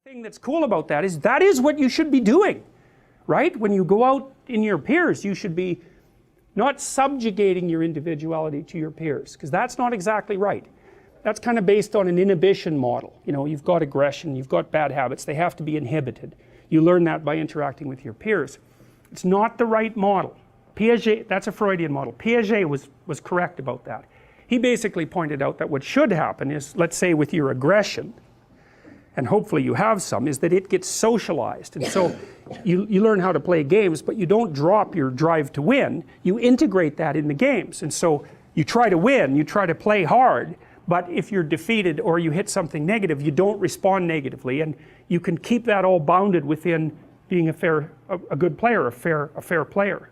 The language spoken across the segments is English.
thing that's cool about that is what you should be doing, right? When you go out in your peers, you should be not subjugating your individuality to your peers, because that's not exactly right. That's kind of based on an inhibition model. You know, you've got aggression, you've got bad habits, they have to be inhibited. You learn that by interacting with your peers. It's not the right model. Piaget, that's a Freudian model. Piaget was correct about that. He basically pointed out that what should happen is, let's say with your aggression, and hopefully you have some, is that it gets socialized. And so you learn how to play games, but you don't drop your drive to win. You integrate that in the games. And so you try to win, you try to play hard, but if you're defeated or you hit something negative, you don't respond negatively, and you can keep that all bounded within being a good player, a fair player.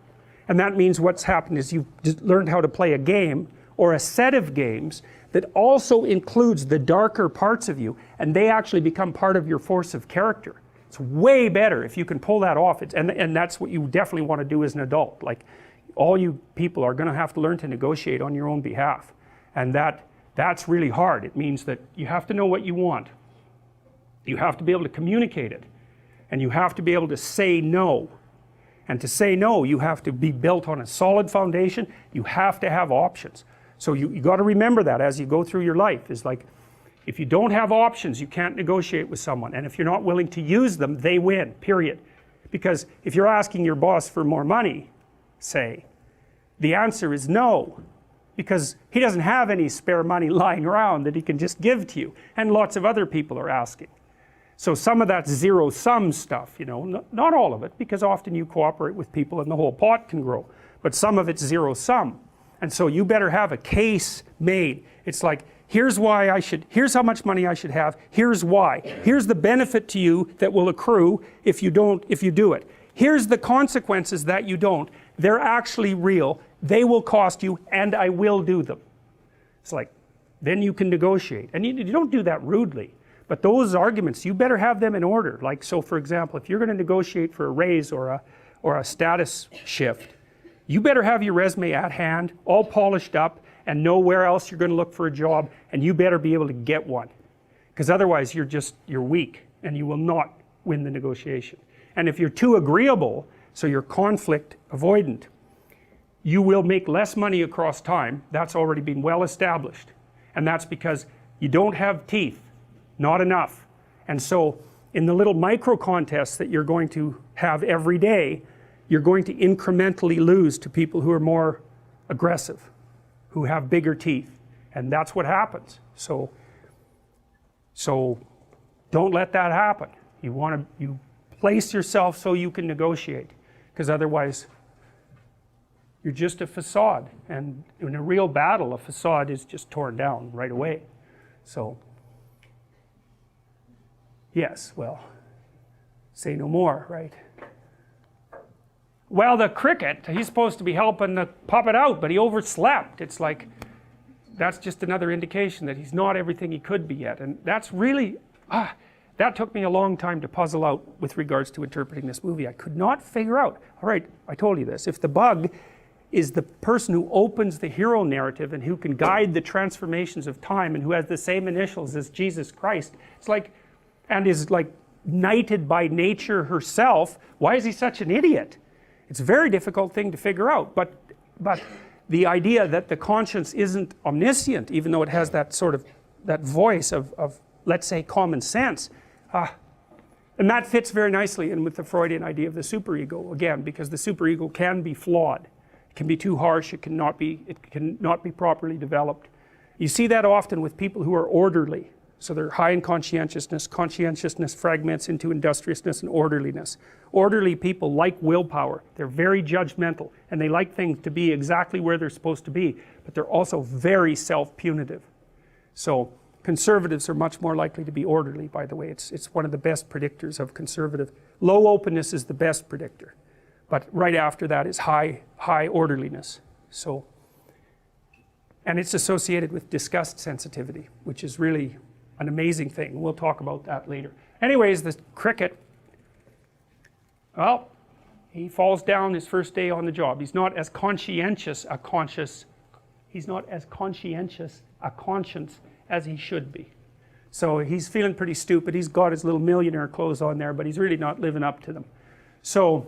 And that means what's happened is you've learned how to play a game or a set of games that also includes the darker parts of you, and they actually become part of your force of character. It's way better if you can pull that off. And that's what you definitely want to do as an adult. Like, all you people are going to have to learn to negotiate on your own behalf, and that's really hard. It means that you have to know what you want, you have to be able to communicate it, and you have to be able to say no. And to say no, you have to be built on a solid foundation. You have to have options. So you got to remember that as you go through your life. Is like, if you don't have options, you can't negotiate with someone, and if you're not willing to use them, they win, period. Because if you're asking your boss for more money, say, the answer is no, because he doesn't have any spare money lying around that he can just give to you, and lots of other people are asking. So some of that's zero-sum stuff, you know, not all of it, because often you cooperate with people and the whole pot can grow, but some of it's zero-sum. And so you better have a case made. It's like, here's how much money I should have, here's why, here's the benefit to you that will accrue if you do it, here's the consequences that you don't, they're actually real, they will cost you, and I will do them. It's like, then you can negotiate, and you don't do that rudely, but those arguments, you better have them in order. Like, so for example, if you're going to negotiate for a raise or a status shift, you better have your resume at hand, all polished up, and know where else you're going to look for a job, and you better be able to get one, because otherwise you're weak and you will not win the negotiation. And if you're too agreeable, so you're conflict avoidant, you will make less money across time. That's already been well established, and that's because you don't have teeth, not enough. And so in the little micro contests that you're going to have every day, you're going to incrementally lose to people who are more aggressive, who have bigger teeth, and that's what happens. So don't let that happen. You place yourself so you can negotiate, because otherwise you're just a facade, and in a real battle a facade is just torn down right away. So yes, well, say no more, right? Well, the cricket, he's supposed to be helping the puppet out, but he overslept. It's like, that's just another indication that he's not everything he could be yet. And that's really, that took me a long time to puzzle out with regards to interpreting this movie. I could not figure out, all right, I told you this, if the bug is the person who opens the hero narrative and who can guide the transformations of time and who has the same initials as Jesus Christ, it's like, and is like knighted by nature herself, why is he such an idiot? It's a very difficult thing to figure out, but the idea that the conscience isn't omniscient, even though it has that sort of, that voice of let's say, common sense, and that fits very nicely in with the Freudian idea of the superego, again, because the superego can be flawed. It can be too harsh, it cannot be properly developed. You see that often with people who are orderly. So they're high in conscientiousness. Conscientiousness fragments into industriousness and orderliness. Orderly people like willpower. They're very judgmental, and they like things to be exactly where they're supposed to be, but they're also very self-punitive. So conservatives are much more likely to be orderly, by the way. It's one of the best predictors of conservative. Low openness is the best predictor, but right after that is high orderliness. So, and it's associated with disgust sensitivity, which is really an amazing thing. We'll talk about that later. Anyways, the cricket, well, he falls down his first day on the job. He's not as conscientious a conscience as he should be. So he's feeling pretty stupid. He's got his little millionaire clothes on there, but he's really not living up to them. So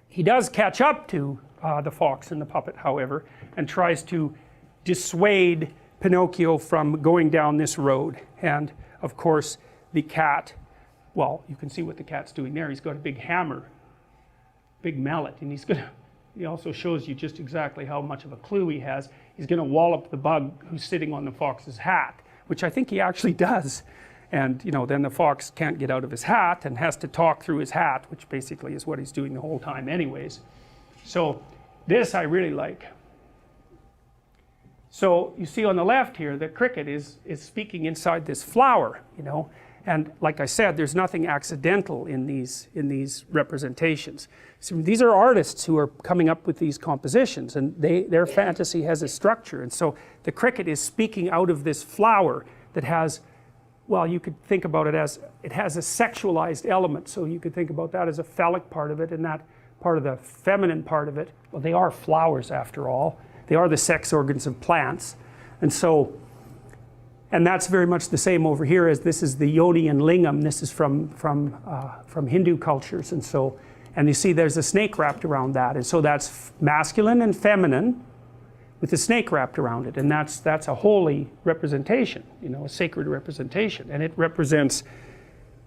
he does catch up to the fox and the puppet, however, and tries to dissuade Pinocchio from going down this road. And of course the cat, well, you can see what the cat's doing there. He's got a big hammer, big mallet, and he also shows you just exactly how much of a clue he has. He's going to wallop the bug who's sitting on the fox's hat, which I think he actually does. And then the fox can't get out of his hat and has to talk through his hat, which basically is what he's doing the whole time anyways. So this I really like. So you see on the left here, the cricket is speaking inside this flower, and like I said, there's nothing accidental in these representations. So these are artists who are coming up with these compositions, and their fantasy has a structure. And so the cricket is speaking out of this flower that has, well, you could think about it as, it has a sexualized element. So you could think about that as a phallic part of it, and that part of the feminine part of it. Well, they are flowers after all. They are the sex organs of plants. And that's very much the same over here, as this is the yoni and lingam. This is from Hindu cultures, and you see there's a snake wrapped around that, and so that's masculine and feminine with a snake wrapped around it, and that's a holy representation, a sacred representation, and it represents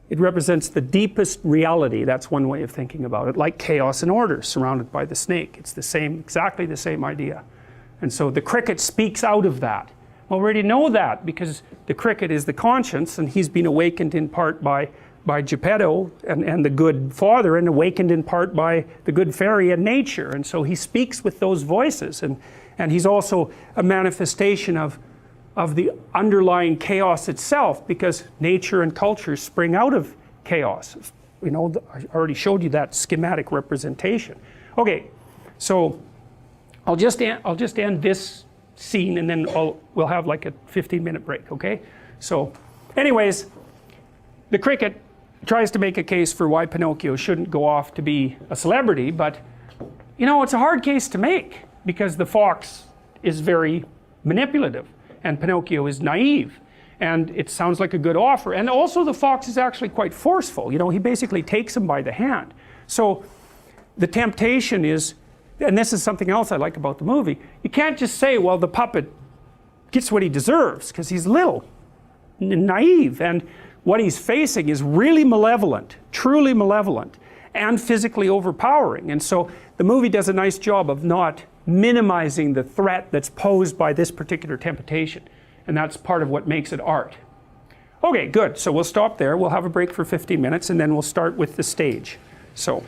the deepest reality. That's one way of thinking about it, like chaos and order surrounded by the snake. It's exactly the same idea, and so the cricket speaks out of that. We already know that because the cricket is the conscience, and he's been awakened in part by Geppetto and the good father, and awakened in part by the good fairy and nature, and so he speaks with those voices, and he's also a manifestation of the underlying chaos itself, because nature and culture spring out of chaos. I already showed you that schematic representation. Okay, so I'll just end this scene, and then we'll have like a 15-minute break, okay? So anyways, the cricket tries to make a case for why Pinocchio shouldn't go off to be a celebrity, but it's a hard case to make, because the fox is very manipulative and Pinocchio is naive, and it sounds like a good offer, and also the fox is actually quite forceful. He basically takes him by the hand. So the temptation is, and this is something else I like about the movie, you can't just say, well, the puppet gets what he deserves, because he's little, naive, and what he's facing is really malevolent, truly malevolent, and physically overpowering. And so the movie does a nice job of not minimizing the threat that's posed by this particular temptation, and that's part of what makes it art. Okay, good. So we'll stop there. We'll have a break for 15 minutes, and then we'll start with the stage. So